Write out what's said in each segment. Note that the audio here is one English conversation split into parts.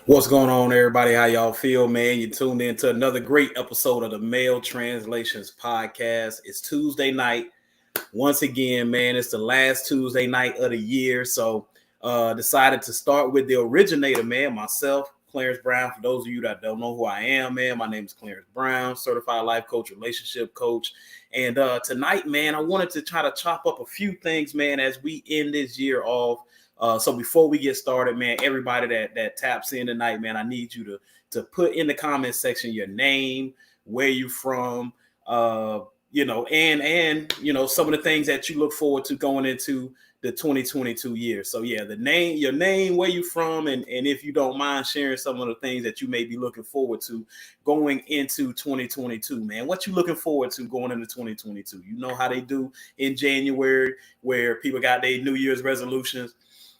What's going on, everybody? How y'all feel, man? You tuned in to another great episode of the Male Translations Podcast. It's Tuesday night. Once again, man, it's the last Tuesday night of the year. So decided to start with the originator, man, myself, Clarence Brown. For those of you that don't know who I am, man, my name is Clarence Brown, certified life coach, relationship coach. And tonight, man, I wanted to try to chop up a few things, man, as we end this year off. So before we get started, man, everybody that taps in tonight, man, I need you to put in the comment section your name, where you from, and some of the things that you look forward to going into the 2022 year. So yeah, your name, where you from, and if you don't mind sharing some of the things that you may be looking forward to going into 2022, man. What you looking forward to going into 2022? You know how they do in January, where people got their New Year's resolutions.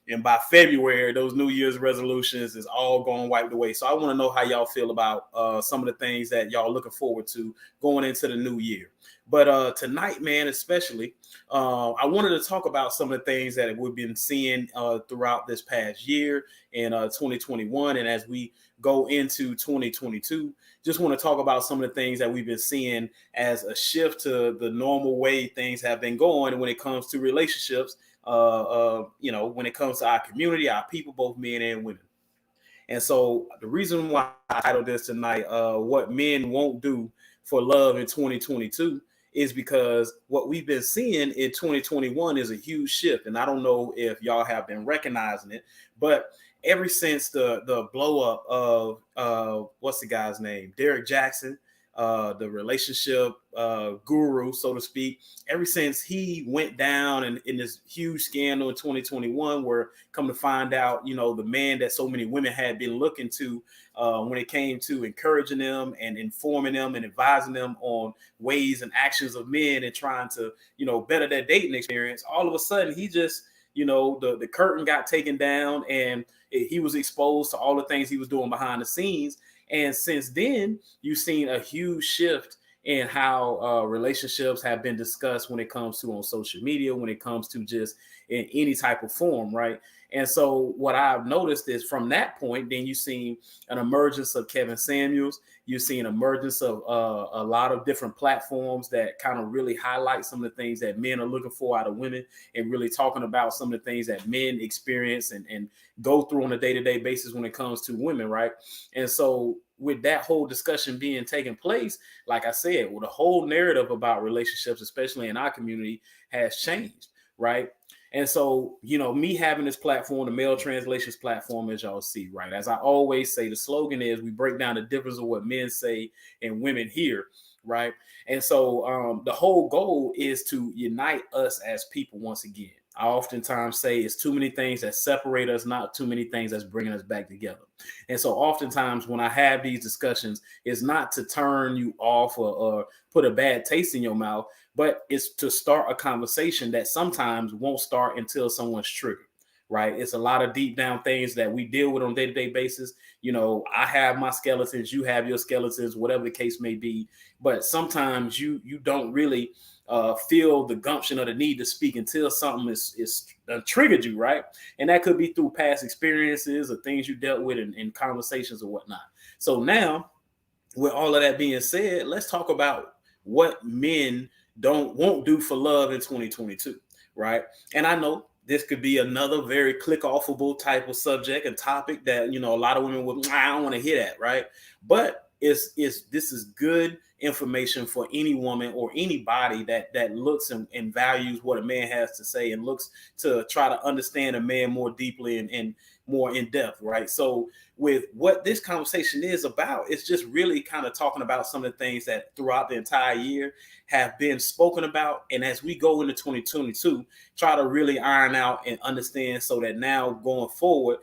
And by February, those New Year's resolutions is all going wiped away. So I want to know how y'all feel about some of the things that y'all looking forward to going into the new year. But tonight, man, especially, I wanted to talk about some of the things that we've been seeing throughout this past year in 2021. And as we go into 2022, just want to talk about some of the things that we've been seeing as a shift to the normal way things have been going when it comes to relationships. When it comes to our community, our people, both men and women. And so the reason why I titled this tonight, what men won't do for love in 2022, is because what we've been seeing in 2021 is a huge shift. And I don't know if y'all have been recognizing it, but ever since the blow up of what's the guy's name? Derek Jackson, the relationship guru, so to speak, ever since he went down in this huge scandal in 2021, where come to find out, the man that so many women had been looking to when it came to encouraging them and informing them and advising them on ways and actions of men and trying to, better their dating experience, all of a sudden he just, the curtain got taken down and he was exposed to all the things he was doing behind the scenes. And since then, you've seen a huge shift in how relationships have been discussed when it comes to on social media, when it comes to just in any type of form, right? And so what I've noticed is from that point, then you've seen an emergence of Kevin Samuels. You've seen emergence of a lot of different platforms that kind of really highlight some of the things that men are looking for out of women and really talking about some of the things that men experience and go through on a day-to-day basis when it comes to women, right? And so with that whole discussion being taking place, like I said, well, the whole narrative about relationships, especially in our community, has changed, right? And so, me having this platform, the Male Translations platform, as y'all see, right? As I always say, the slogan is we break down the difference of what men say and women hear, right? And so the whole goal is to unite us as people once again. I oftentimes say it's too many things that separate us, not too many things that's bringing us back together. And so oftentimes when I have these discussions, it's not to turn you off or put a bad taste in your mouth, but it's to start a conversation that sometimes won't start until someone's triggered, right? It's a lot of deep down things that we deal with on a day-to-day basis. I have my skeletons, you have your skeletons, whatever the case may be. But sometimes you don't really feel the gumption or the need to speak until something is triggered you, right? And that could be through past experiences or things you dealt with in conversations or whatnot. So now, with all of that being said, let's talk about what men won't do for love in 2022, right? And I know this could be another very click-offable type of subject and topic that a lot of women would, I don't want to hear that, right? But this is good information for any woman or anybody that looks and values what a man has to say and looks to try to understand a man more deeply and more in depth, right? So with what this conversation is about, it's just really kind of talking about some of the things that throughout the entire year have been spoken about. And as we go into 2022, try to really iron out and understand so that now going forward,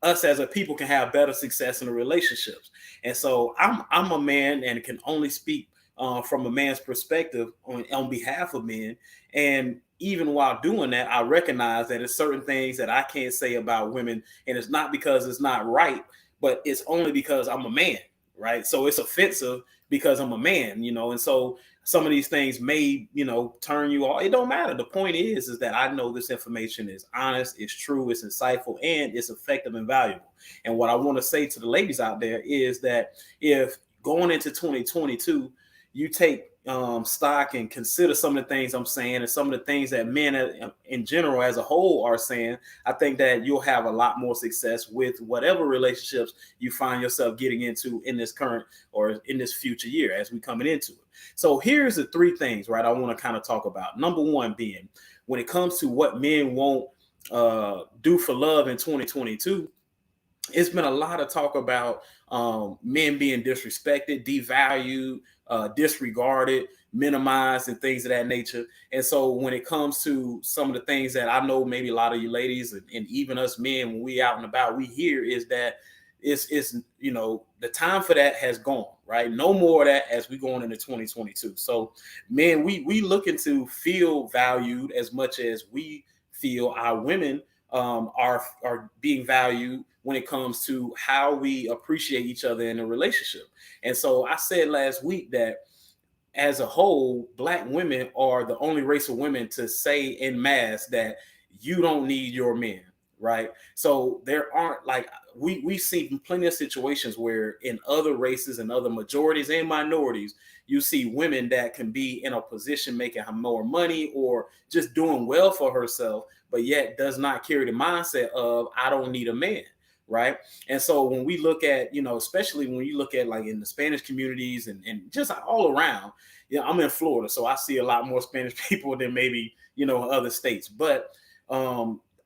us as a people can have better success in the relationships. And so I'm a man and can only speak from a man's perspective on behalf of men. And even while doing that, I recognize that there's certain things that I can't say about women. And it's not because it's not right, but it's only because I'm a man, right? So it's offensive because I'm a man, and so some of these things may, turn you off. It don't matter. The point is that I know this information is honest, it's true, it's insightful, and it's effective and valuable. And what I want to say to the ladies out there is that if going into 2022, you take stock and consider some of the things I'm saying and some of the things that men in general as a whole are saying, I think that you'll have a lot more success with whatever relationships you find yourself getting into in this current or in this future year as we coming into it. So here's the three things, right, I want to kind of talk about. Number one being, when it comes to what men won't do for love in 2022, it's been a lot of talk about men being disrespected, devalued, disregarded, minimized, and things of that nature. And so when it comes to some of the things that I know maybe a lot of you ladies and even us men, when we out and about, we hear is that it's the time for that has gone, right? No more of that as we going into 2022. So men, we looking to feel valued as much as we feel our women are being valued when it comes to how we appreciate each other in a relationship. And so I said last week that as a whole, Black women are the only race of women to say en masse that you don't need your men, right? So there aren't, like, we see plenty of situations where in other races and other majorities and minorities, you see women that can be in a position making more money or just doing well for herself, but yet does not carry the mindset of I don't need a man, right? And so when we look at, especially when you look at like in the Spanish communities and just all around, I'm in Florida, so I see a lot more Spanish people than maybe, other states. But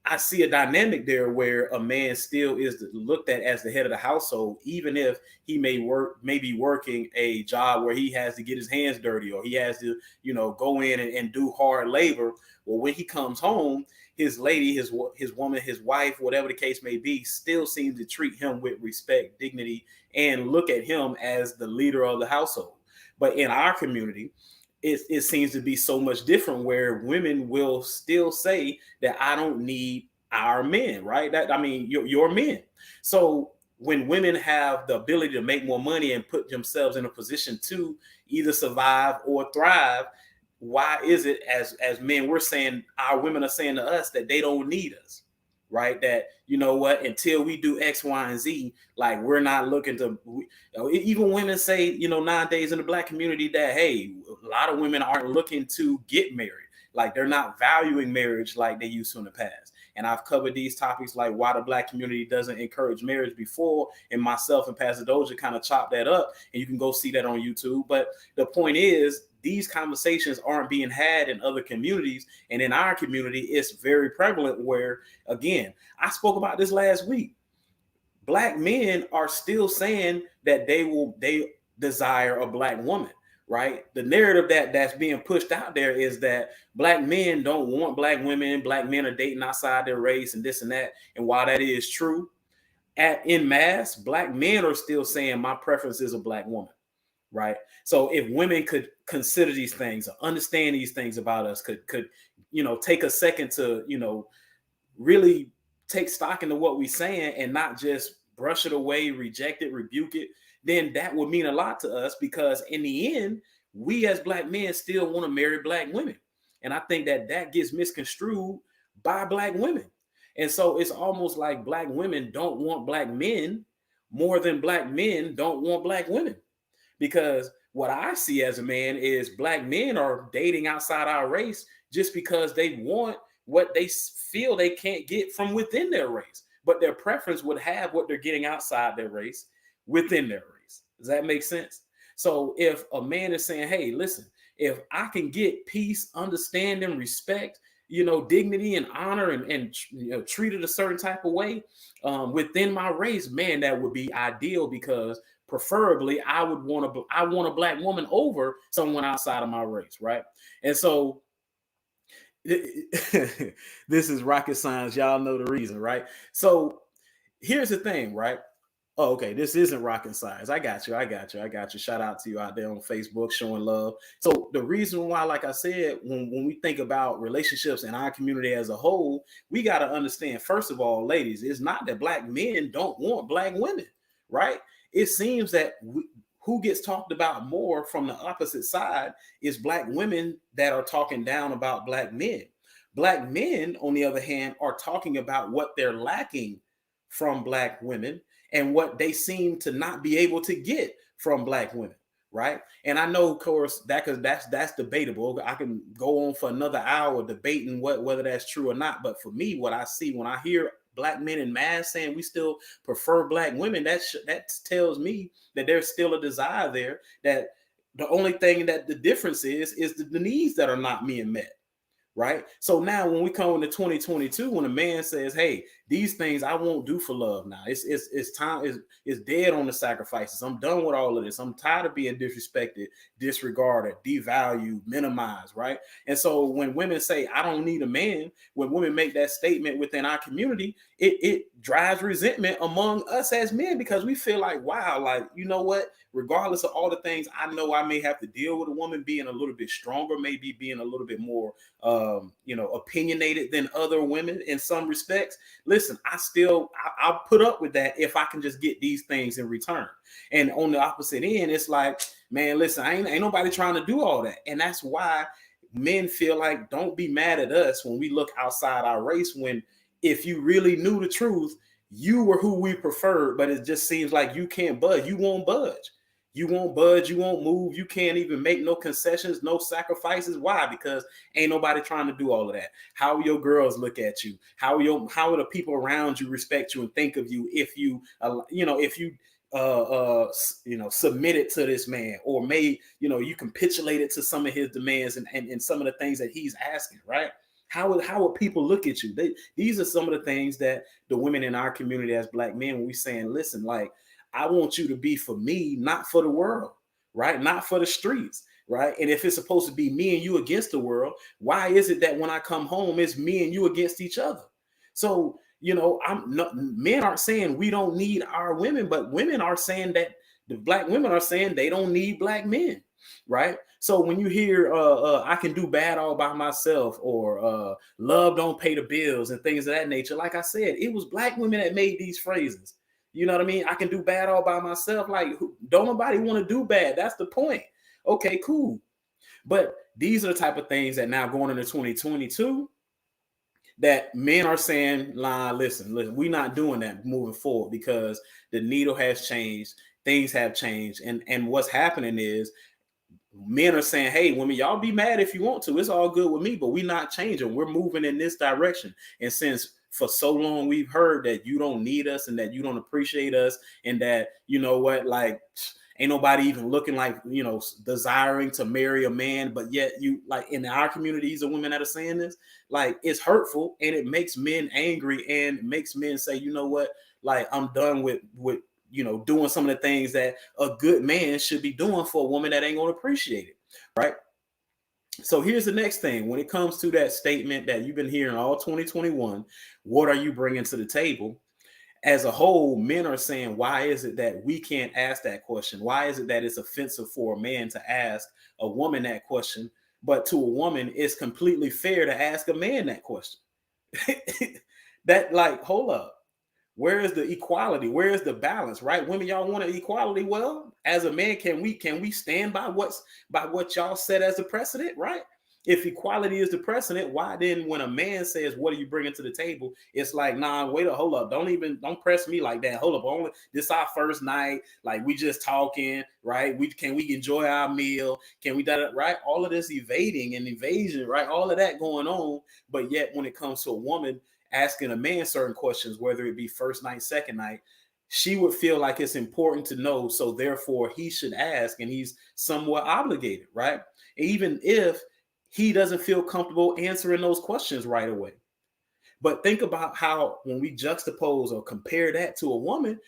I see a dynamic there where a man still is looked at as the head of the household, even if he may be working a job where he has to get his hands dirty or he has to, go in and do hard labor. Well, when he comes home, his lady, his woman, his wife, whatever the case may be, still seems to treat him with respect, dignity, and look at him as the leader of the household. But in our community, it seems to be so much different where women will still say that I don't need our men, right? Your men. So when women have the ability to make more money and put themselves in a position to either survive or thrive, why is it as men, we're saying, our women are saying to us that they don't need us, right? That, until we do X, Y, and Z, like we're not looking to, even women say, nowadays in the Black community that, hey, a lot of women aren't looking to get married. Like they're not valuing marriage like they used to in the past. And I've covered these topics like why the Black community doesn't encourage marriage before. And myself and Pastor Doja kind of chopped that up. And you can go see that on YouTube. But the point is, these conversations aren't being had in other communities. And in our community, it's very prevalent where, again, I spoke about this last week. Black men are still saying that they desire a Black woman, right? The narrative that's being pushed out there is that Black men don't want Black women, Black men are dating outside their race and this and that. And while that is true, en masse, Black men are still saying my preference is a Black woman. Right. So if women could consider these things, understand these things about us, could take a second to, really take stock into what we're saying and not just brush it away, reject it, rebuke it, then that would mean a lot to us, because in the end, we as Black men still want to marry Black women. And I think that gets misconstrued by Black women. And so it's almost like Black women don't want Black men more than Black men don't want Black women. Because what I see as a man is Black men are dating outside our race just because they want what they feel they can't get from within their race. But their preference would have what they're getting outside their race within their race. Does that make sense? So if a man is saying, hey, listen, if I can get peace, understanding, respect, dignity and honor and treated a certain type of way within my race, man, that would be ideal, because preferably I want a Black woman over someone outside of my race, right? And so this is rocket science. Y'all know the reason, right? So here's the thing, right? Oh, okay. This isn't rocket science. I got you. Shout out to you out there on Facebook showing love. So the reason why, like I said, when we think about relationships in our community as a whole, we got to understand, first of all, ladies, it's not that Black men don't want Black women, right? It seems that who gets talked about more from the opposite side is black women that are talking down about black men. Black men, on the other hand, are talking about what they're lacking from black women and what they seem to not be able to get from black women, right? And I know, of course, that because that's debatable. I can go on for another hour debating whether that's true or not. But for me, what I see when I hear black men in mass saying we still prefer black women, that tells me that there's still a desire there. That the only thing that the difference is the needs that are not being met. Right. So now when we come into 2022, when a man says, hey, these things I won't do for love now. It's time, it's dead on the sacrifices. I'm done with all of this. I'm tired of being disrespected, disregarded, devalued, minimized. Right. And so when women say, I don't need a man, when women make that statement within our community, it drives resentment among us as men, because we feel like, wow, like, you know what? Regardless of all the things I know I may have to deal with, a woman being a little bit stronger, maybe being a little bit more opinionated than other women in some respects. Listen, I'll put up with that if I can just get these things in return. And on the opposite end, it's like, man, listen, ain't nobody trying to do all that. And that's why men feel like, don't be mad at us when we look outside our race, when if you really knew the truth, you were who we preferred, but it just seems like you can't budge. You won't budge. You won't budge. You won't move. You can't even make no concessions, no sacrifices. Why? Because ain't nobody trying to do all of that. How will your girls look at you? How will the people around you respect you and think of you if you, submitted to this man, or made, you capitulated to some of his demands and some of the things that he's asking, right? How will people look at you? These are some of the things that the women in our community as black men, when we saying, listen, like, I want you to be for me, not for the world, right? Not for the streets, right? And if it's supposed to be me and you against the world, why is it that when I come home, it's me and you against each other? So, men aren't saying we don't need our women, but women are saying that the black women are saying they don't need black men, right? So when you hear I can do bad all by myself, or love don't pay the bills and things of that nature, like I said, it was black women that made these phrases. You know what I mean? I can do bad all by myself. Like, don't nobody want to do bad. That's the point. Okay, cool. But these are the type of things that now going into 2022 that men are saying, listen, we're not doing that moving forward, because the needle has changed. Things have changed. And what's happening is men are saying, hey, women, y'all be mad if you want to. It's all good with me, but we're not changing. We're moving in this direction. And since for so long we've heard that you don't need us and that you don't appreciate us, and that, you know what, like, ain't nobody even looking like, desiring to marry a man, but yet you, like, in our communities, the women that are saying this, like, it's hurtful, and it makes men angry, and makes men say, you know what, like, I'm done with doing some of the things that a good man should be doing for a woman that ain't gonna appreciate it, right? So here's the next thing. When it comes to that statement that you've been hearing all 2021, what are you bringing to the table? As a whole, men are saying, why is it that we can't ask that question? Why is it that it's offensive for a man to ask a woman that question, but to a woman, it's completely fair to ask a man that question? That, like, hold up. Where is the equality? Where is the balance, right? Women, y'all want equality. Well, as a man, can we stand by what y'all set as a precedent, right? If equality is the precedent, why then when a man says, what are you bringing to the table? It's like, nah, wait a hold up. Don't press me like that. Hold up. Only this our first night. Like, we just talking, right? Can we enjoy our meal? Can we that right? All of this evading and evasion, right? All of that going on. But yet when it comes to a woman asking a man certain questions, whether it be first night, second night, she would feel like it's important to know. So therefore he should ask, and he's somewhat obligated, right? Even if he doesn't feel comfortable answering those questions right away. But think about how when we juxtapose or compare that to a woman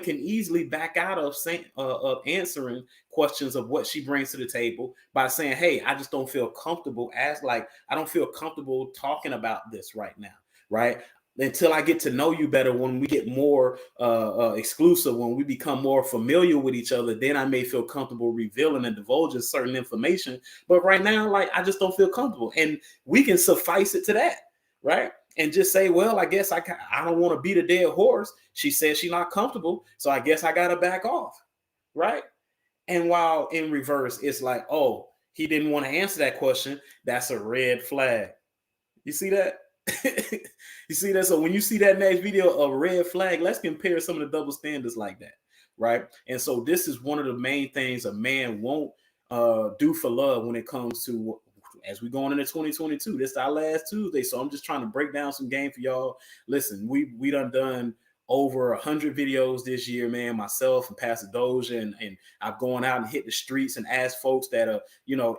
can easily back out of answering questions of what she brings to the table by saying, hey, I just don't feel comfortable I don't feel comfortable talking about this right now, right? Until I get to know you better, when we get more exclusive, when we become more familiar with each other, then I may feel comfortable revealing and divulging certain information. But right now, like, I just don't feel comfortable. And we can suffice it to that, right? And just say, well, I guess I don't want to beat a dead horse. She says she's not comfortable, so I guess I got to back off, right? And while in reverse, it's like, oh, he didn't want to answer that question. That's a red flag. You see that? You see that? So when you see that next video of red flag, let's compare some of the double standards like that, right? And so this is one of the main things a man won't do for love when it comes to, as we going into 2022. This is our last Tuesday, so I'm just trying to break down some game for y'all. Listen, we done over 100 videos this year, man. Myself and Pastor Doja, and I've gone out and hit the streets and asked folks that are,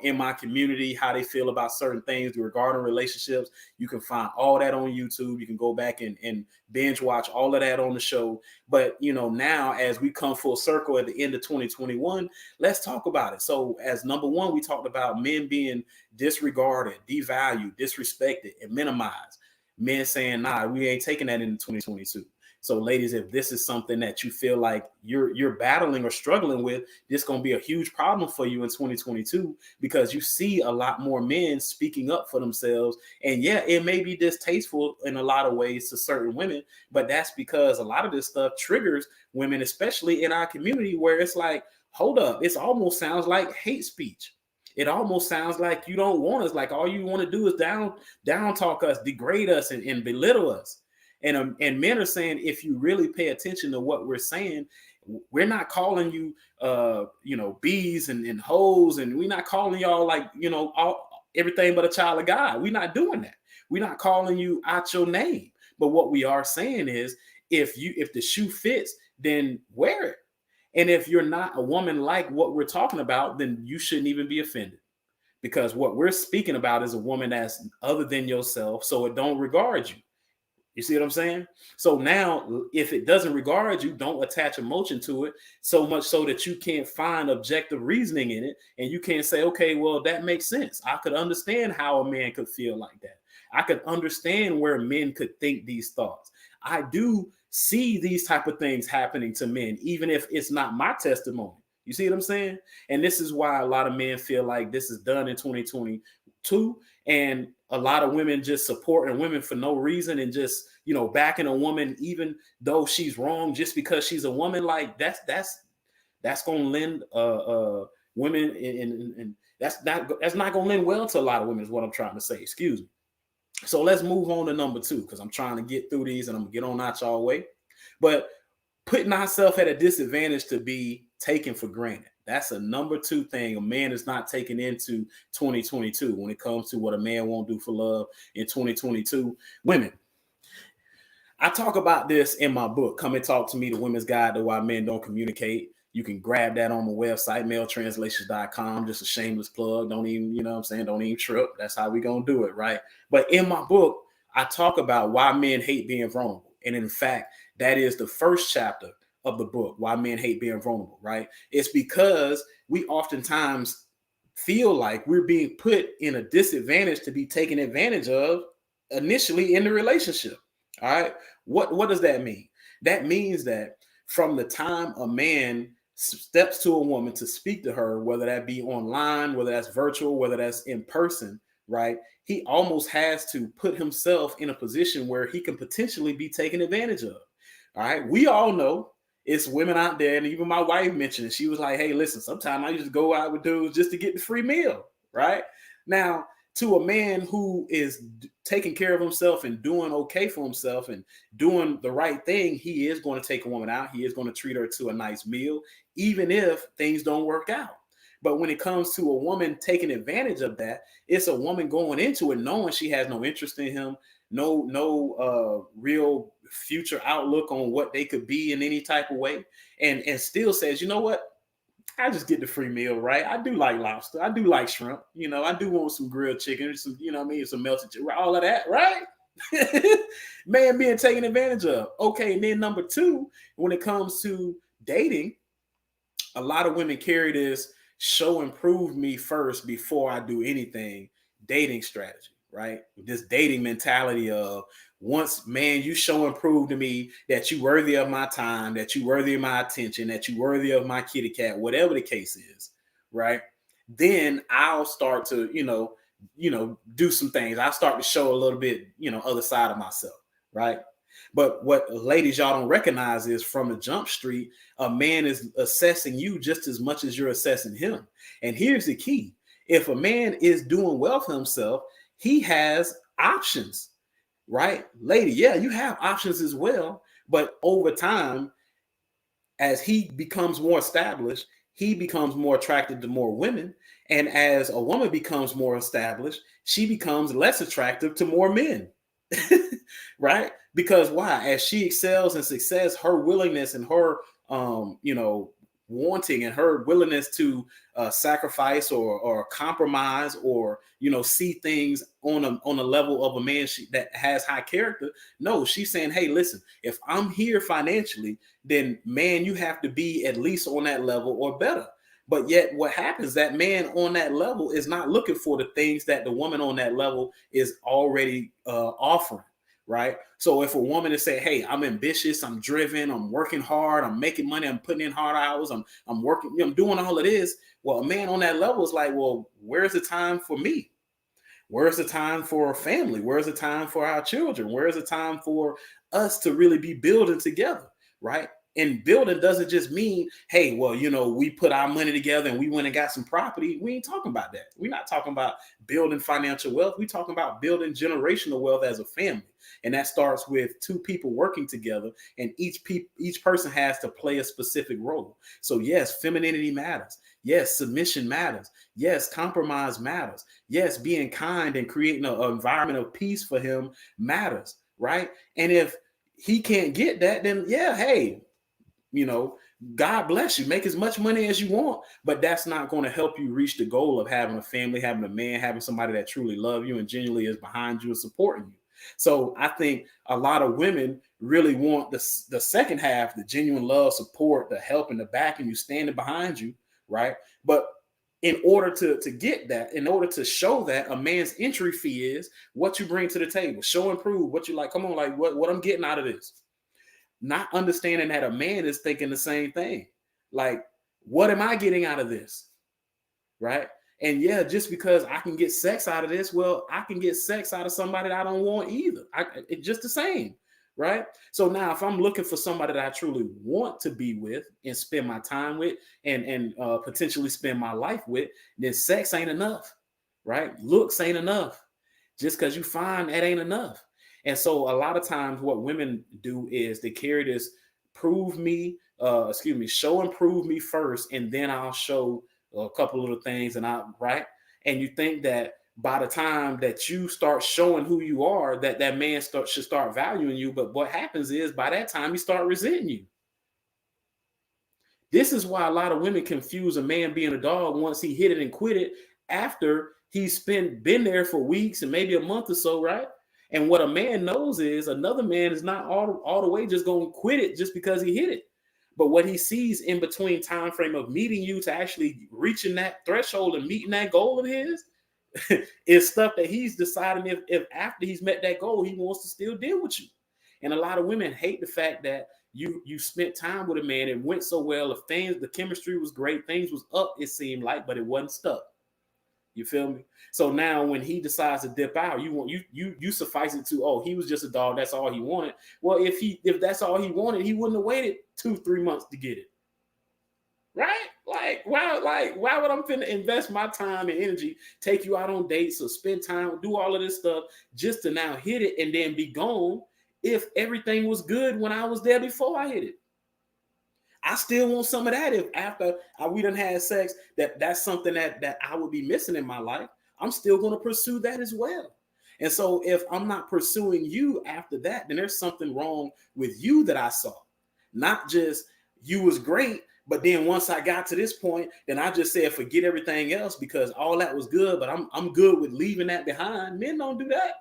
in my community how they feel about certain things regarding relationships. You can find all that on YouTube. You can go back and binge watch all of that on the show. But now as we come full circle at the end of 2021, let's talk about it. So as number one, we talked about men being disregarded, devalued, disrespected, and minimized. Men saying, nah, we ain't taking that into 2022. So ladies, if this is something that you feel like you're battling or struggling with, this is going to be a huge problem for you in 2022, because you see a lot more men speaking up for themselves. And yeah, it may be distasteful in a lot of ways to certain women, but that's because a lot of this stuff triggers women, especially in our community, where it's like, hold up, it almost sounds like hate speech. It almost sounds like you don't want us, like all you want to do is down talk us, degrade us, and belittle us. And men are saying, if you really pay attention to what we're saying, we're not calling you, bees and hoes, and we're not calling y'all like, everything but a child of God. We're not doing that. We're not calling you out your name. But what we are saying is, if the shoe fits, then wear it. And if you're not a woman like what we're talking about, then you shouldn't even be offended, because what we're speaking about is a woman that's other than yourself, so it don't regard you. You see what I'm saying? So now, if it doesn't regard you, don't attach emotion to it, so much so that you can't find objective reasoning in it. And you can't say, okay, well, that makes sense. I could understand how a man could feel like that. I could understand where men could think these thoughts. I do see these type of things happening to men, even if it's not my testimony. You see what I'm saying? And this is why a lot of men feel like this is done in 2022. And a lot of women just supporting women for no reason, and just, backing a woman, even though she's wrong, just because she's a woman. Like that's going to lend women, and that's not going to lend well to a lot of women, is what I'm trying to say. Excuse me. So let's move on to number two, because I'm trying to get through these and I'm going to get on out y'all way. But putting ourselves at a disadvantage to be taken for granted. That's a number two thing a man is not taking into 2022 when it comes to what a man won't do for love in 2022. Women, I talk about this in my book, Come and Talk to Me, The Women's Guide to Why Men Don't Communicate. You can grab that on my website, maletranslations.com. Just a shameless plug. Don't even, don't even trip. That's how we going to do it, right? But in my book, I talk about why men hate being vulnerable. And in fact, that is the first chapter of the book, Why Men Hate Being Vulnerable, right? It's because we oftentimes feel like we're being put in a disadvantage to be taken advantage of initially in the relationship. All right. What does that mean? That means that from the time a man steps to a woman to speak to her, whether that be online, whether that's virtual, whether that's in person, right? He almost has to put himself in a position where he can potentially be taken advantage of. All right. We all know it's women out there, and even my wife mentioned it. She was like, hey, listen, sometimes I used to go out with dudes just to get the free meal, right? Now, to a man who is taking care of himself and doing okay for himself and doing the right thing, he is going to take a woman out. He is going to treat her to a nice meal, even if things don't work out. But when it comes to a woman taking advantage of that, it's a woman going into it knowing she has no interest in him, no real future outlook on what they could be in any type of way, and still says, you know what? I just get the free meal, right? I do like lobster. I do like shrimp. I do want some grilled chicken, some, some melted chicken, all of that, right? Man being taken advantage of. Okay, and then number two, when it comes to dating, a lot of women carry this show and prove me first before I do anything dating strategy, right? This dating mentality of, once, man, you show and prove to me that you worthy of my time, that you worthy of my attention, that you worthy of my kitty cat, whatever the case is, right? Then I'll start to, do some things. I'll start to show a little bit, other side of myself, right? But what ladies y'all don't recognize is from the jump street, a man is assessing you just as much as you're assessing him. And here's the key. If a man is doing well for himself, he has options, right? Lady, yeah, you have options as well. But over time, as he becomes more established, he becomes more attracted to more women. And as a woman becomes more established, she becomes less attractive to more men. Right? Because why? As she excels in success, her willingness and her wanting and her willingness to sacrifice or compromise or see things on a level of a man that has high character. No, she's saying, hey, listen, if I'm here financially, then man, you have to be at least on that level or better. But yet what happens, that man on that level is not looking for the things that the woman on that level is already offering. Right. So if a woman is saying, hey, I'm ambitious, I'm driven, I'm working hard, I'm making money, I'm putting in hard hours, I'm working, I'm doing all of this. Well, a man on that level is like, well, where's the time for me? Where's the time for a family? Where's the time for our children? Where's the time for us to really be building together? Right. And building doesn't just mean, hey, well, we put our money together and we went and got some property. We ain't talking about that. We're not talking about building financial wealth. We're talking about building generational wealth as a family. And that starts with two people working together, and each person has to play a specific role. So yes, femininity matters. Yes, submission matters. Yes, compromise matters. Yes, being kind and creating an environment of peace for him matters, right? And if he can't get that, then yeah, hey, God bless you. Make as much money as you want, but that's not going to help you reach the goal of having a family, having a man, having somebody that truly loves you and genuinely is behind you and supporting you. So I think a lot of women really want the second half, the genuine love, support, the help and the backing, you standing behind you, right? But in order to get that, in order to show that, a man's entry fee is what you bring to the table. Show and prove what you like. Come on, like what I'm getting out of this. Not understanding that a man is thinking the same thing. Like, what am I getting out of this? Right? And yeah, just because I can get sex out of this, well, I can get sex out of somebody that I don't want either. It's just the same, right? So now if I'm looking for somebody that I truly want to be with and spend my time with and potentially spend my life with, then sex ain't enough, right? Looks ain't enough. Just because you find that ain't enough. And so a lot of times what women do is they carry this show and prove me first, and then I'll show a couple of the things right? And you think that by the time that you start showing who you are, that man should start valuing you. But what happens is by that time he start resenting you. This is why a lot of women confuse a man being a dog once he hit it and quit it after he's been there for weeks and maybe a month or so, right? And what a man knows is another man is not all the way just going to quit it just because he hit it. But what he sees in between time frame of meeting you to actually reaching that threshold and meeting that goal of his is stuff that he's deciding if after he's met that goal, he wants to still deal with you. And a lot of women hate the fact that you spent time with a man, it went so well. If the chemistry was great, things was up, it seemed like, but it wasn't stuck. You feel me? So now when he decides to dip out, you suffice it to, oh, he was just a dog, that's all he wanted. Well, if that's all he wanted, he wouldn't have waited 2-3 months to get it. Right? Why would I finna invest my time and energy, take you out on dates or spend time, do all of this stuff just to now hit it and then be gone if everything was good when I was there before I hit it? I still want some of that. If after we done had sex, that's something that I would be missing in my life, I'm still going to pursue that as well. And so if I'm not pursuing you after that, then there's something wrong with you that I saw. Not just you was great, but then once I got to this point, then I just said forget everything else because all that was good, but I'm good with leaving that behind. Men don't do that.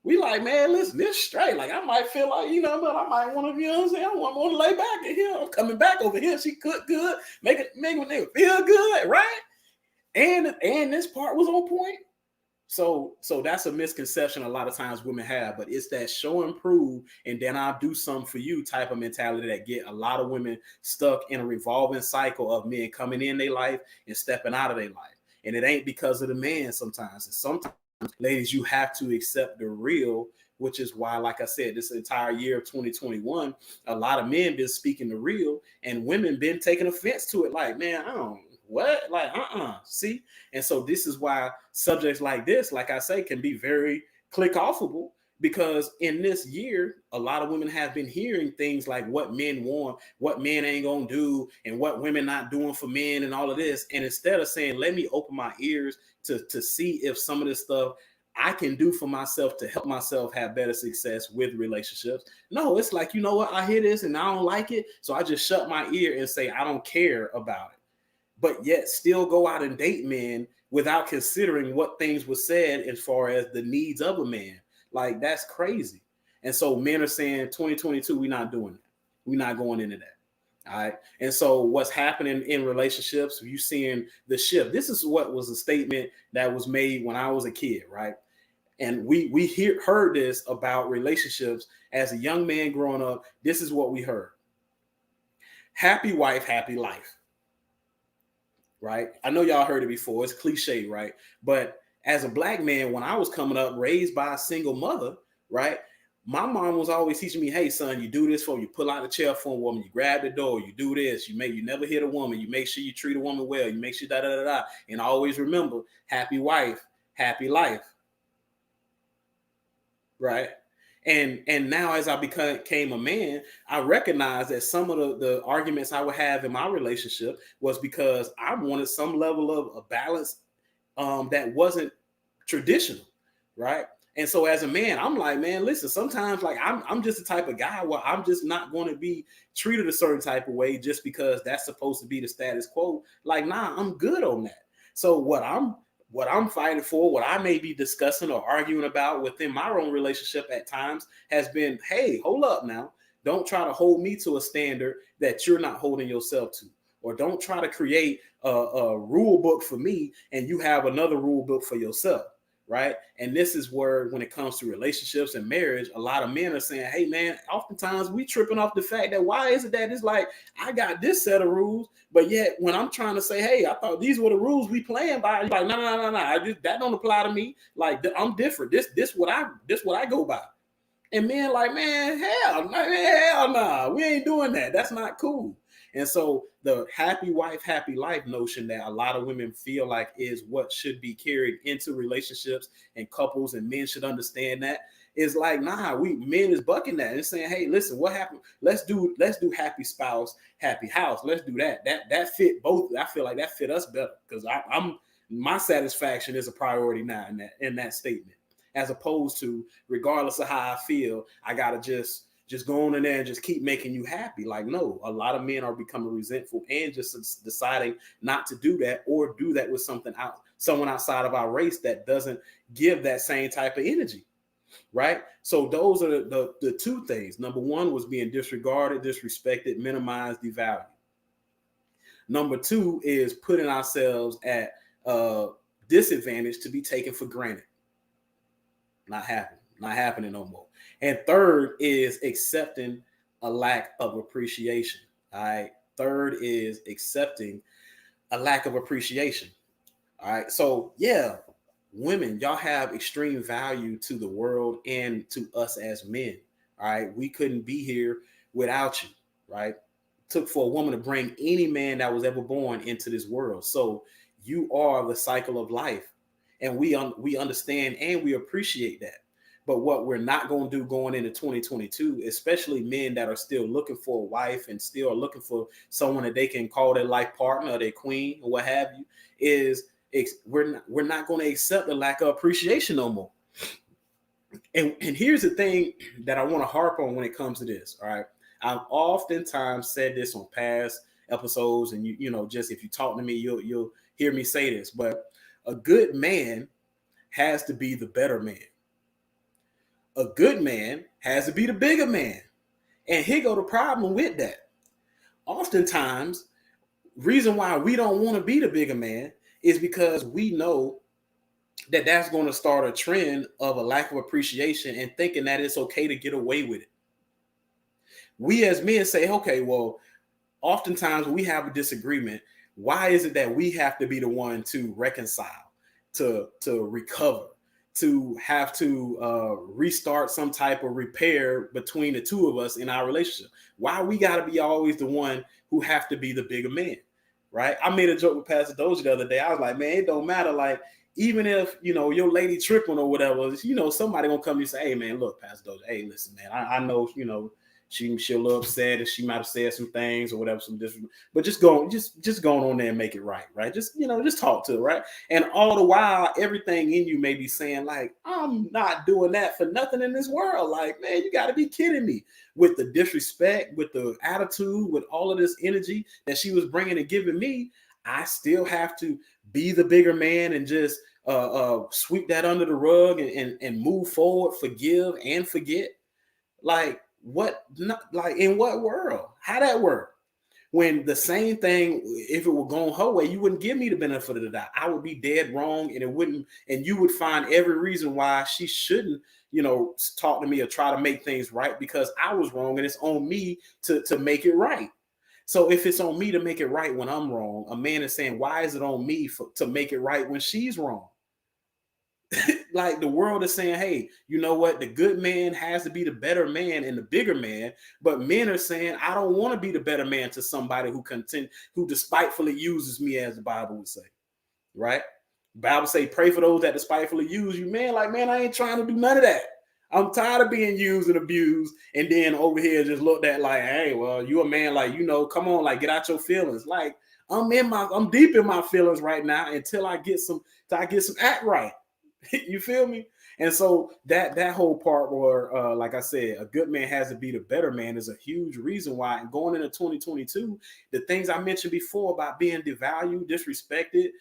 We like, man, listen, this straight. Like, I might feel like, but I might want to, I want to lay back in here. I'm coming back over here. She cooked good, make a nigga feel good, right? And this part was on point. So that's a misconception a lot of times women have, but it's that show and prove, and then I'll do something for you type of mentality that get a lot of women stuck in a revolving cycle of men coming in their life and stepping out of their life. And it ain't because of the man sometimes. It's sometimes, ladies, you have to accept the real which is why, like I said, this entire year of 2021, a lot of men been speaking the real, and women been taking offense to it. Like, man, I don't what, like, see. And so this is why subjects like this, like I say, can be very click offable, because in this year, a lot of women have been hearing things like what men want, what men ain't gonna do, and what women not doing for men, and all of this. And instead of saying, let me open my ears to see if some of this stuff I can do for myself to help myself have better success with relationships. No, it's like, you know what, I hear this and I don't like it, so I just shut my ear and say I don't care about it. But yet still go out and date men without considering what things were said as far as the needs of a man. Like, that's crazy. And so men are saying 2022, we're not doing that. We're not going into that. All right. And so what's happening in relationships, you seeing the shift. This is what was a statement that was made when I was a kid, right? And we heard this about relationships as a young man growing up. This is what we heard. Happy wife, happy life. Right? I know y'all heard it before. It's cliche, right? But as a black man, when I was coming up, raised by a single mother, right? My mom was always teaching me, hey, son, you do this for, you pull out the chair for a woman, you grab the door, you do this, you never hit a woman, you make sure you treat a woman well, you make sure da da da da. And always remember, happy wife, happy life. Right? And now as I became a man, I recognize that some of the arguments I would have in my relationship was because I wanted some level of a balance that wasn't traditional, right? And so as a man, I'm like, man, listen, sometimes like I'm just the type of guy where I'm just not going to be treated a certain type of way just because that's supposed to be the status quo. Like, nah, I'm good on that. So what I'm fighting for, what I may be discussing or arguing about within my own relationship at times has been, hey, hold up now. Don't try to hold me to a standard that you're not holding yourself to. Or don't try to create a rule book for me and you have another rule book for yourself, right? And this is where, when it comes to relationships and marriage, a lot of men are saying, hey, man, oftentimes we tripping off the fact that why is it that it's like, I got this set of rules, but yet when I'm trying to say, hey, I thought these were the rules we playing by, you're like, no, that don't apply to me. Like, I'm different. This what I go by. And men like, man, hell no, we ain't doing that. That's not cool. And so the happy wife, happy life notion that a lot of women feel like is what should be carried into relationships and couples, and men should understand that, is like, nah, men is bucking that and saying, hey, listen, what happened? Let's do happy spouse, happy house. Let's do that. That fit both. I feel like that fit us better because I'm my satisfaction is a priority now in that statement, as opposed to, regardless of how I feel, I gotta just go on in there and just keep making you happy. Like, no, a lot of men are becoming resentful and just deciding not to do that, or do that with someone outside of our race that doesn't give that same type of energy, right? So those are the two things. Number one was being disregarded, disrespected, minimized, devalued. Number two is putting ourselves at disadvantage to be taken for granted. Not happening no more. And third is accepting a lack of appreciation. All right. Third is accepting a lack of appreciation. All right. So yeah, women, y'all have extreme value to the world and to us as men. All right. We couldn't be here without you. Right. It took for a woman to bring any man that was ever born into this world. So you are the cycle of life. And we understand and we appreciate that. But what we're not going to do going into 2022, especially men that are still looking for a wife and still are looking for someone that they can call their life partner or their queen or what have you, is we're not going to accept the lack of appreciation no more. And here's the thing that I want to harp on when it comes to this. All right. I've oftentimes said this on past episodes, and you know, just if you talk to me, you'll hear me say this, but a good man has to be the better man. A good man has to be the bigger man. And here go the problem with that. Oftentimes, reason why we don't want to be the bigger man is because we know that that's going to start a trend of a lack of appreciation and thinking that it's okay to get away with it. We as men say, okay, well, oftentimes we have a disagreement. Why is it that we have to be the one to reconcile, to recover, to have to restart some type of repair between the two of us in our relationship. Why we got to be always the one who have to be the bigger man, right? I made a joke with Pastor Doja the other day. I was like, man, it don't matter. Like, even if, you know, your lady tripping or whatever, you know, somebody gonna come to you and say, hey, man, look, Pastor Doja, hey, listen, man, I know, you know, she'll a little upset and she might have said some things or whatever, some different, but just going on there and make it right? Just, you know, just talk to her, right? And all the while, everything in you may be saying, like, I'm not doing that for nothing in this world. Like, man, you got to be kidding me. With the disrespect, with the attitude, with all of this energy that she was bringing and giving me, I still have to be the bigger man and just sweep that under the rug and move forward, forgive and forget. Like, what? Not, like, in what world? How that work? When the same thing, if it were going her way, you wouldn't give me the benefit of the doubt. I would be dead wrong, and it wouldn't, and you would find every reason why she shouldn't, you know, talk to me or try to make things right because I was wrong, and it's on me to make it right. So if it's on me to make it right when I'm wrong, a man is saying, why is it on me to make it right when she's wrong? Like, the world is saying, hey, you know what? The good man has to be the better man and the bigger man. But men are saying, I don't want to be the better man to somebody who despitefully uses me, as the Bible would say, right? The Bible say, pray for those that despitefully use you. Man, like, man, I ain't trying to do none of that. I'm tired of being used and abused, and then over here just looked at like, hey, well, you a man, like, you know, come on, like, get out your feelings. Like, I'm deep in my feelings right now until I get some act right. You feel me? And so that whole part where, like I said, a good man has to be the better man is a huge reason why. And going into 2022, the things I mentioned before about being devalued, disrespected,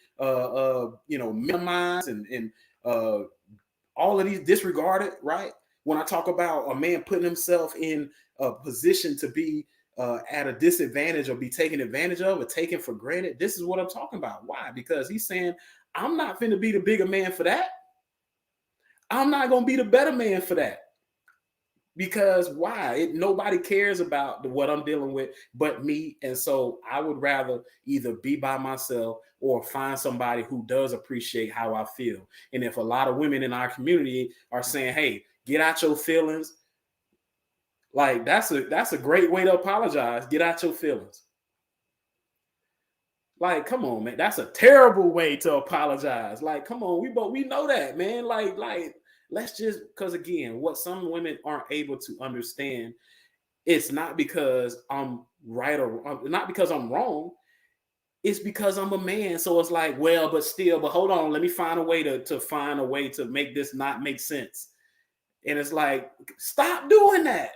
you know, minimized, and all of these disregarded, right? When I talk about a man putting himself in a position to be at a disadvantage or be taken advantage of or taken for granted, this is what I'm talking about. Why? Because he's saying, I'm not finna be the bigger man for that. I'm not going to be the better man for that. Because why? Nobody cares about what I'm dealing with but me. And so I would rather either be by myself or find somebody who does appreciate how I feel. And if a lot of women in our community are saying, hey, get out your feelings, like, that's a great way to apologize. Get out your feelings. Like, come on, man. That's a terrible way to apologize. Like, come on, we know that, man. Like, let's just, because again, what some women aren't able to understand, it's not because I'm right or not because I'm wrong. It's because I'm a man. So it's like, well, but hold on, let me find a way to make this not make sense. And it's like, stop doing that.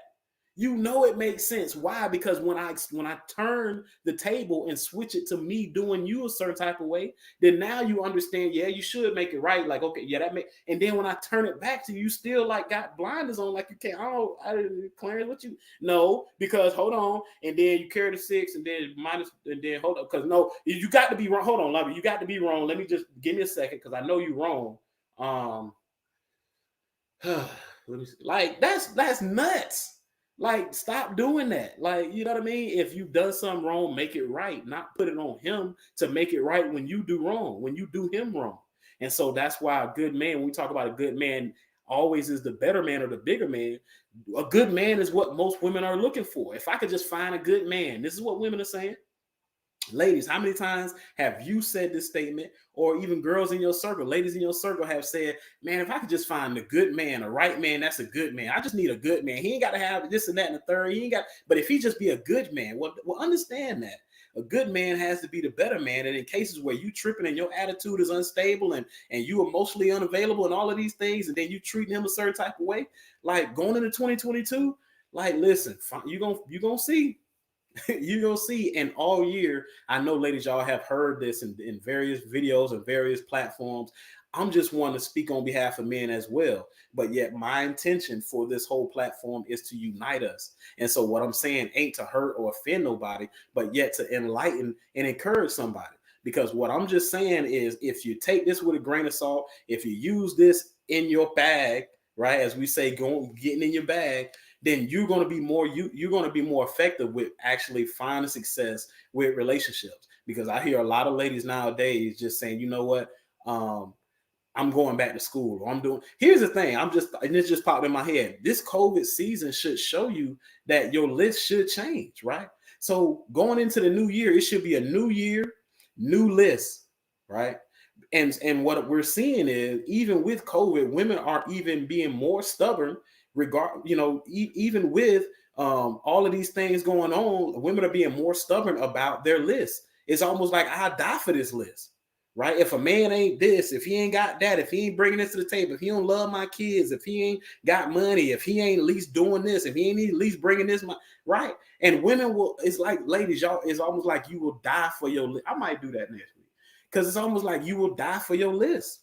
You know it makes sense. Why? Because when I turn the table and switch it to me doing you a certain type of way, then now you understand, yeah, you should make it right. Like, okay, yeah, and then when I turn it back to you, still like got blinders on, like you can't, Clarence, what you, no, because hold on, and then you carry the 6 and then minus, and then hold on, because no, you got to be wrong. Hold on, Lovey, you got to be wrong. Let me just give me a second, because I know you're wrong. Let me see. Like, that's nuts. Like, stop doing that. Like, you know what I mean? If you've done something wrong, make it right. Not put it on him to make it right when you do wrong, when you do him wrong. And so that's why a good man, when we talk about a good man, always is the better man or the bigger man. A good man is what most women are looking for. If I could just find a good man, this is what women are saying. Ladies, how many times have you said this statement, or even girls in your circle, ladies in your circle have said, man, if I could just find a good man, a right man, that's a good man. I just need a good man. He ain't got to have this and that and the third. He ain't got, but if he just be a good man, well, understand that. A good man has to be the better man. And in cases where you tripping and your attitude is unstable and you emotionally unavailable and all of these things, and then you treating him a certain type of way, like going into 2022, like, listen, you're gonna see. You're gonna see. And all year, I know, ladies, y'all have heard this in various videos and various platforms. I'm just wanting to speak on behalf of men as well. But yet my intention for this whole platform is to unite us. And so what I'm saying ain't to hurt or offend nobody, but yet to enlighten and encourage somebody. Because what I'm just saying is, if you take this with a grain of salt, if you use this in your bag, right, as we say, getting in your bag, then you're going to be more effective with actually finding success with relationships. Because I hear a lot of ladies nowadays just saying, you know what, I'm going back to school, or I'm doing. Here's the thing, and this just popped in my head. This COVID season should show you that your list should change, right? So going into the new year, it should be a new year, new list, right? And what we're seeing is, even with COVID, women are even being more stubborn. Even with all of these things going on, women are being more stubborn about their list. It's almost like, I die for this list. Right? If a man ain't this, if he ain't got that, if he ain't bringing this to the table, if he don't love my kids, if he ain't got money, if he ain't at least doing this, if he ain't at least bringing this, right? And women will, it's like, ladies, y'all, it's almost like you will die for your list. I might do that next week, because it's almost like you will die for your list.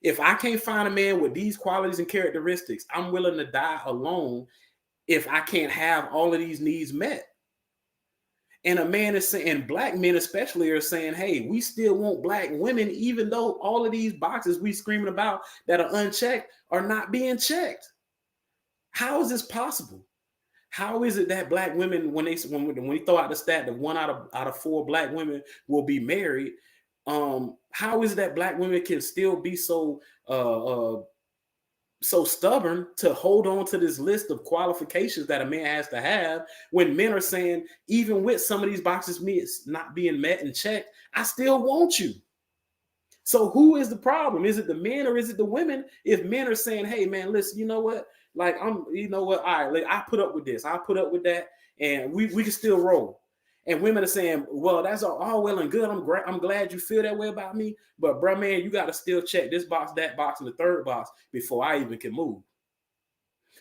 If I can't find a man with these qualities and characteristics, I'm willing to die alone if I can't have all of these needs met. And a man is saying, and black men especially are saying, hey, we still want black women, even though all of these boxes we screaming about that are unchecked are not being checked. How is this possible? How is it that black women, when we throw out the stat that 1 out of 4 black women will be married, how is it that black women can still be so stubborn to hold on to this list of qualifications that a man has to have, when men are saying, even with some of these boxes not being met and checked, I still want you? So who is the problem? Is it the men or is it the women? If men are saying, hey man, listen, you know what? Like, all right, like, I put up with this, I put up with that, and we can still roll. And women are saying, well, that's all well and good. I'm glad you feel that way about me. But bro, man, you got to still check this box, that box, and the third box before I even can move.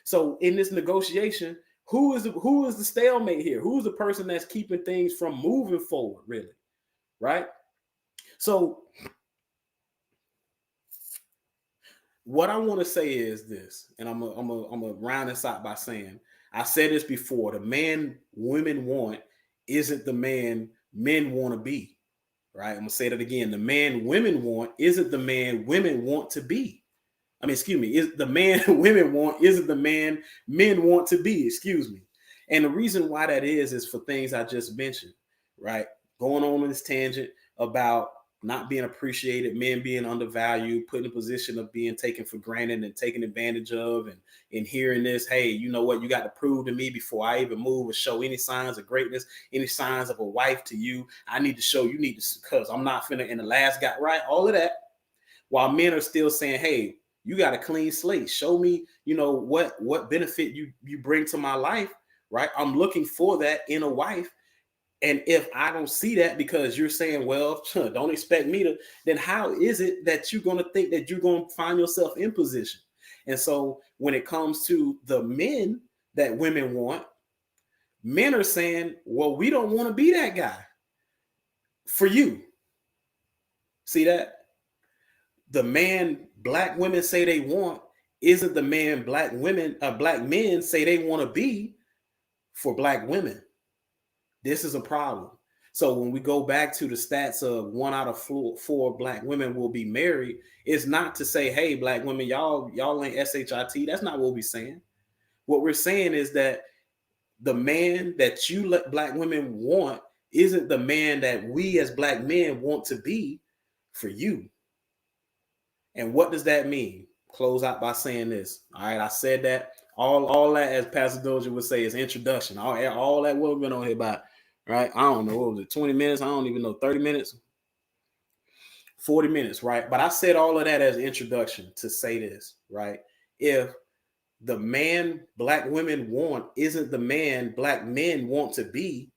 So in this negotiation, who is the stalemate here? Who's the person that's keeping things from moving forward, really? Right? So what I want to say is this, and I'm gonna round this out by saying, I said this before: the man women want isn't the man men want to be. Right? I'm gonna say that again: the man women want isn't the man women want to be. I mean, excuse me, is the man women want isn't the man men want to be. Excuse me. And the reason why that is for things I just mentioned. Right? Going on this tangent about not being appreciated, men being undervalued, put in a position of being taken for granted and taken advantage of, and hearing this, hey, you know what, you got to prove to me before I even move or show any signs of greatness, any signs of a wife to you. I need to show, you need to, because I'm not finna, and the last guy, right? All of that, while men are still saying, hey, you got a clean slate. Show me, what benefit you bring to my life, right? I'm looking for that in a wife. And if I don't see that, because you're saying, well, don't expect me to, then how is it that you're going to think that you're going to find yourself in position? And so when it comes to the men that women want, men are saying, well, we don't want to be that guy for you. See that? The man black women say they want isn't the man black men say they want to be for black women. This is a problem. So when we go back to the stats of 1 out of 4 black women will be married, it's not to say, hey, black women, y'all ain't shit. That's not what we're saying. What we're saying is that the man that you let black women want isn't the man that we as black men want to be for you. And what does that mean? Close out by saying this. All right, I said that. All that, as Pastor Doja would say, is introduction. All that we've been on here about. Right? I don't know. What was it? 20 minutes? I don't even know. 30 minutes? 40 minutes, right? But I said all of that as an introduction to say this, right? If the man black women want isn't the man black men want to be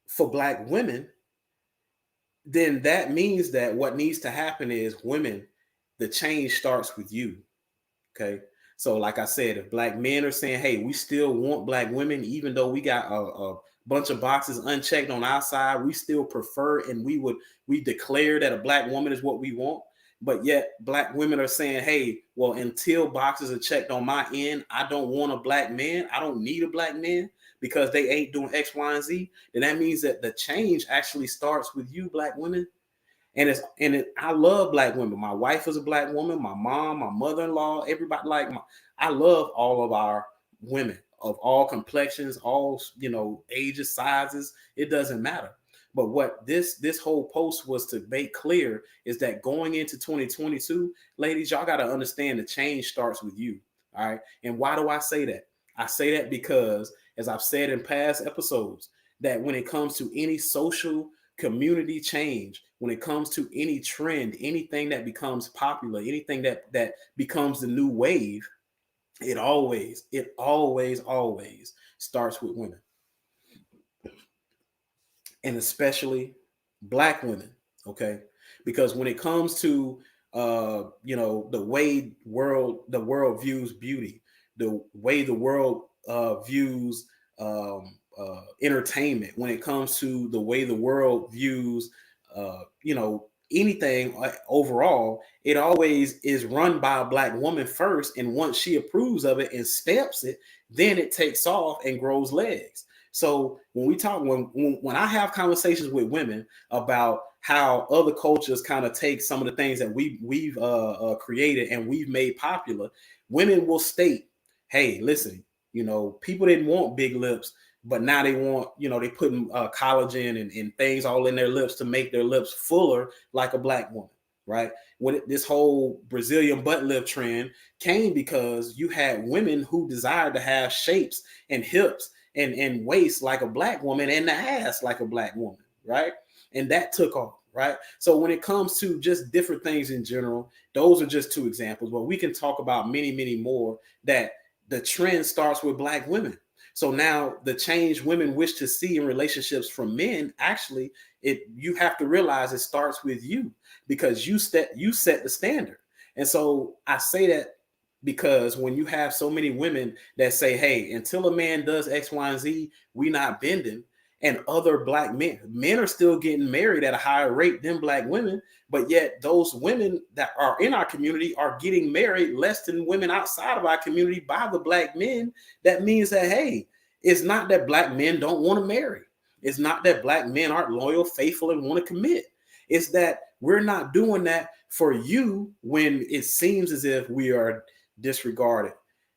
for black women, then that means that what needs to happen is, women, the change starts with you. Okay? So like I said, if black men are saying, hey, we still want black women, even though we got a bunch of boxes unchecked on our side, we still prefer, and we declare that a black woman is what we want. But yet black women are saying, hey, well, until boxes are checked on my end, I don't want a black man. I don't need a black man because they ain't doing X, Y, and Z. Then that means that the change actually starts with you, black women. I love black women. My wife is a black woman. My mom, my mother-in-law, everybody, I love all of our women of all complexions, all, ages, sizes. It doesn't matter. But what this whole post was to make clear is that going into 2022, ladies, y'all got to understand the change starts with you. All right. And why do I say that? I say that because, as I've said in past episodes, that when it comes to any social community change, when it comes to any trend, anything that becomes popular, anything that becomes the new wave, it always starts with women, and especially Black women. Okay, because when it comes to the way the world views beauty, the way the world views entertainment, when it comes to the way the world views anything overall, it always is run by a Black woman first, and once she approves of it and stamps it, then it takes off and grows legs. So when we talk, when I have conversations with women about how other cultures kind of take some of the things that we've created and we've made popular, women will state, "Hey, listen, people didn't want big lips, but now they want, they putting collagen and things all in their lips to make their lips fuller like a Black woman." Right? When this whole Brazilian butt lift trend came because you had women who desired to have shapes and hips and waist like a Black woman and the ass like a Black woman, right? And that took off, right? So when it comes to just different things in general, those are just two examples, but we can talk about many, many more that the trend starts with Black women. So now the change women wish to see in relationships from men, actually, you have to realize it starts with you, because you set the standard. And so I say that because when you have so many women that say, "Hey, until a man does X, Y, and Z, we not bending," and other Black men are still getting married at a higher rate than Black women, but yet those women that are in our community are getting married less than women outside of our community by the Black men. That means that, hey, it's not that Black men don't want to marry. It's not that Black men aren't loyal, faithful, and want to commit. It's that we're not doing that for you when it seems as if we are disregarded,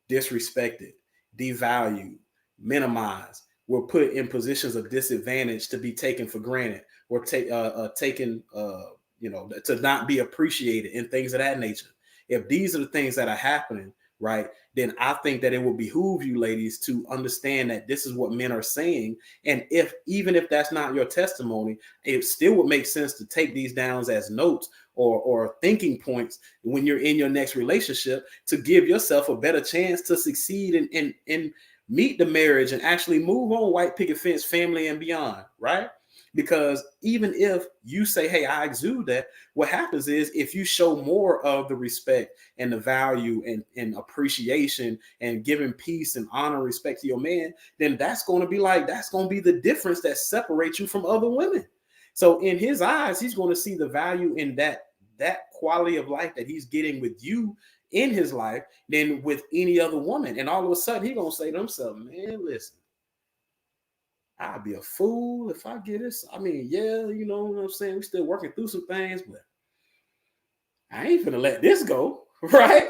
disrespected, devalued, minimized. We're put in positions of disadvantage to be taken for granted. We're taken, to not be appreciated and things of that nature. If these are the things that are happening, right, then I think that it will behoove you, ladies, to understand that this is what men are saying. And even if that's not your testimony, it still would make sense to take these down as notes or thinking points when you're in your next relationship, to give yourself a better chance to succeed and meet the marriage and actually move on white picket fence family and beyond, right? Because even if you say, "Hey, I exude that," what happens is, if you show more of the respect and the value and appreciation and giving peace and honor and respect to your man, then that's going to be the difference that separates you from other women. So in his eyes, he's going to see the value in that quality of life that he's getting with you in his life than with any other woman. And all of a sudden, he's going to say to himself, "Man, listen, I'd be a fool if I get this. I mean, yeah, you know what I'm saying? We're still working through some things, but I ain't gonna let this go." Right?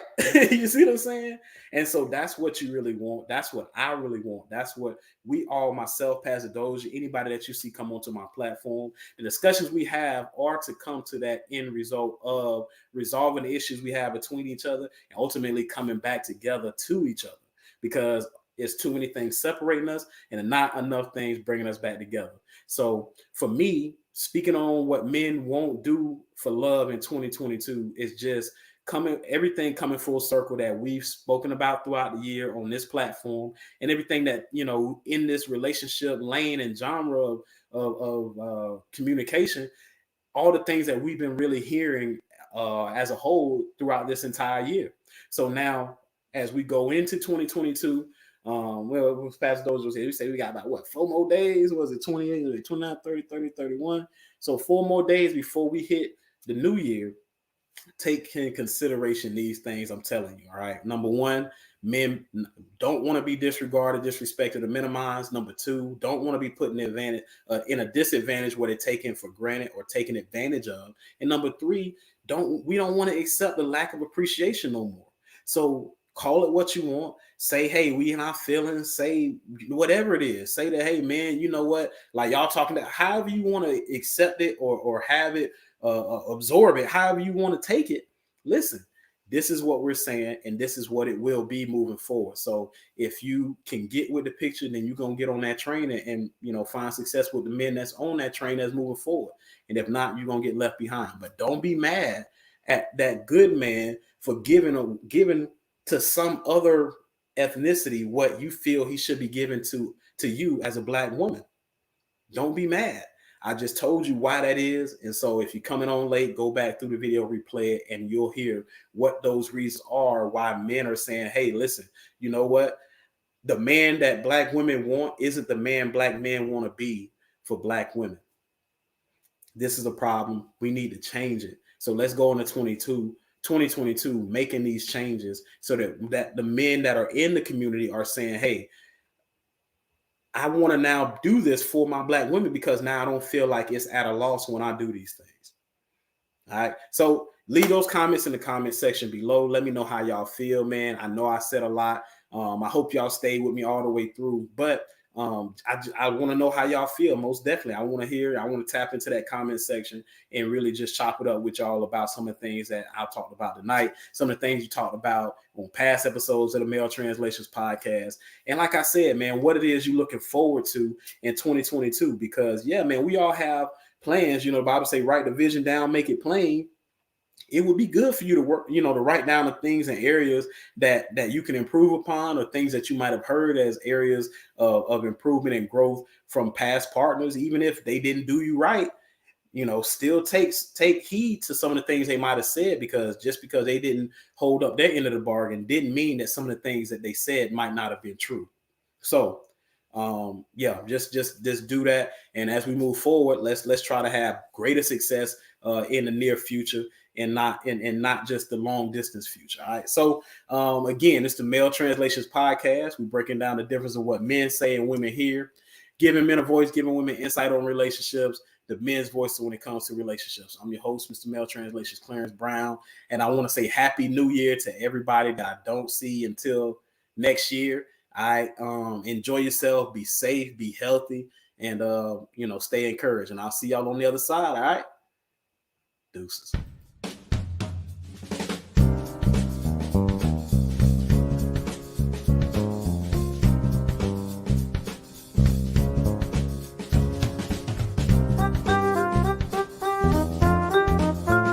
You see what I'm saying? And so that's what you really want. That's what I really want. That's what we all, myself, Pastor Doja, anybody that you see come onto my platform, the discussions we have are to come to that end result of resolving the issues we have between each other and ultimately coming back together to each other, because it's too many things separating us and not enough things bringing us back together. So for me, speaking on what men won't do for love in 2022 is just everything coming full circle that we've spoken about throughout the year on this platform, and everything that, in this relationship lane and genre of communication, all the things that we've been really hearing as a whole throughout this entire year. So now, as we go into 2022, well, Pastor Doja was here. We say we got about 4 more days? Was it 28, 29, 30, 30, 31? So 4 more days before we hit the new year. Take in consideration these things I'm telling you. All right. Number one, men don't want to be disregarded, disrespected, or minimized. Number two, don't want to be put in a disadvantage where they're taken for granted or taken advantage of. And number three, we don't want to accept the lack of appreciation no more. So Call it what you want. Say, hey, we in our feelings. Say whatever it is. Say that, hey, man, you know what? Like y'all talking about, however you want to accept it or have it, absorb it, however you want to take it. Listen, this is what we're saying, and this is what it will be moving forward. So if you can get with the picture, then you're gonna get on that train and find success with the men that's on that train that's moving forward. And if not, you're gonna get left behind. But don't be mad at that good man for giving to some other ethnicity what you feel he should be given to you as a black woman. Don't be mad. I just told you why that is. And so if you're coming on late, go back through the video, replay it, and you'll hear what those reasons are why men are saying, hey, listen, you know what? The man that black women want isn't the man black men want to be for black women. This is a problem. We need to change it. So let's go into 2022, making these changes so that the men that are in the community are saying, hey, I want to now do this for my black women because now I don't feel like it's at a loss when I do these things. All right. So leave those comments in the comment section below. Let me know how y'all feel, man. I know I said a lot. I hope y'all stayed with me all the way through, but I want to know how y'all feel. Most definitely. I want to tap into that comment section and really just chop it up with y'all about some of the things that I talked about tonight, some of the things you talked about on past episodes of the Male Translations podcast. And like I said, man, what it is you're looking forward to in 2022, because yeah, man, we all have plans. The Bible say, write the vision down, make it plain. It would be good for you to work, to write down the things and areas that you can improve upon, or things that you might have heard as areas of improvement and growth from past partners, even if they didn't do you right. Still take heed to some of the things they might have said, because just because they didn't hold up their end of the bargain didn't mean that some of the things that they said might not have been true. So just do that. And as we move forward, let's try to have greater success in the near future, and not just the long distance future. All right. So again, it's the Male Translations podcast. We're breaking down the difference of what men say and women hear, giving men a voice, giving women insight on relationships, the men's voice when it comes to relationships. I'm your host, Mr. Male Translations, Clarence Brown, and I want to say Happy New Year to everybody that I don't see until next year. I enjoy yourself, be safe, be healthy, and stay encouraged. And I'll see y'all on the other side. All right. Deuces.